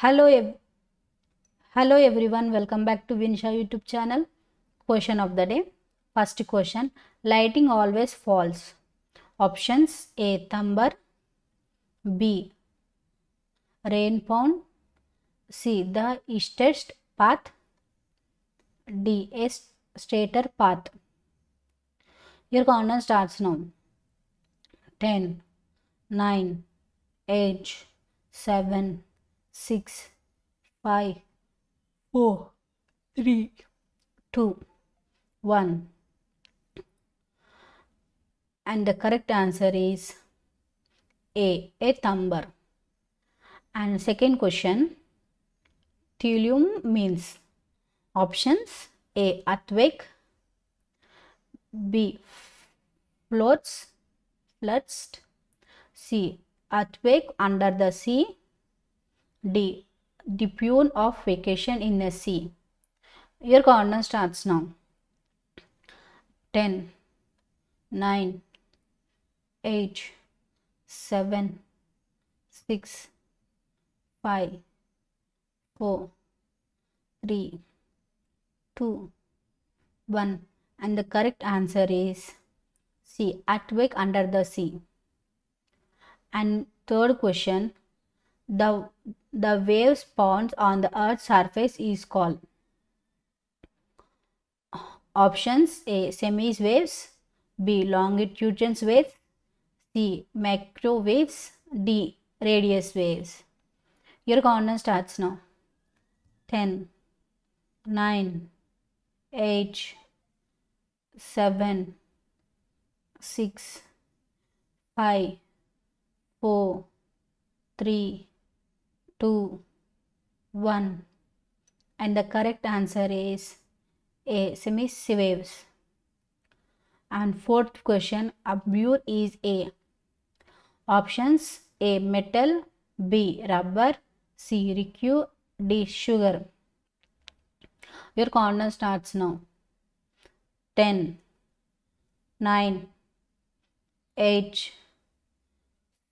Hello, hello everyone. Welcome back to Vinisha YouTube channel. Question of the day. First question: lighting always falls. Options: A. Thumber, B. rain pound, C. the eastest path, D. a straighter path. Your countdown starts now. 10, 9, 8, 7, 6, 5, 4, 3, 2, 1. And the correct answer is A. thumber. And second question: tedium means. Options: A. earthquake, B. floods, C. earthquake under the sea, D. debut of vacation in the sea. Your countdown starts now. 10, 9, 8, 7, 6, 5, 4, 3, 2, 1. And the correct answer is C. earthquake under the sea. And third question: the wave spawns on the earth's surface is called. Options: A. semis waves, B. longitudinal waves, C. microwaves, D. radius waves. Your countdown starts now. 10, 9, 8, 7, 6, 5, 4, 3, 2, 1. And the correct answer is A. semiwaves. And fourth question: abure is A. Options: A. metal, B. rubber, C. liquid, D. sugar. Your countdown starts now. 10, 9, 8,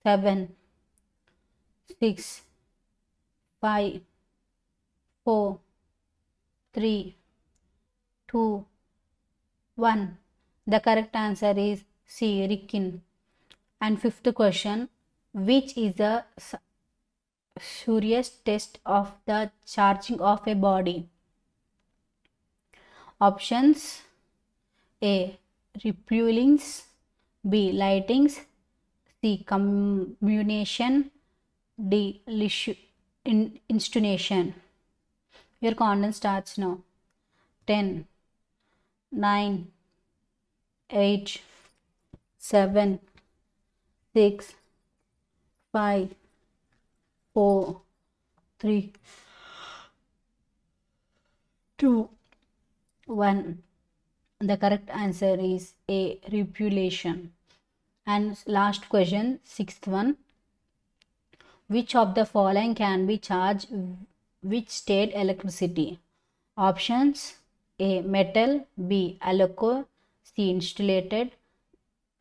7, 6, 5, 4, 3, 2, 1. The correct answer is C. liquid. And fifth question: which is the surest test of the charging of a body? Options: A. refuelings, B. lightings, C. combustion, D. installation. Your countdown starts now. 10, 9, 8, 7, 6, 5, 4, 3, 2, 1. The correct answer is A. refuelation. And last question, sixth one: which of the following can be charged with state electricity? Options: A. metal, B. alcohol, C. insulated,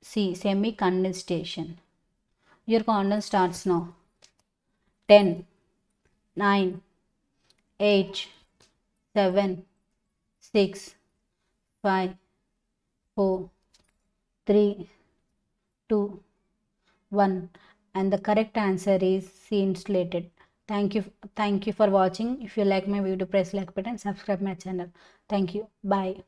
C. semi-condensation. Your countdown starts now. 10, 9, 8, 7, 6, 5, 4, 3, 2, 1. And the correct answer is C. insulated. Thank you for watching. If you like my video, press like button, subscribe my channel. Thank you. Bye.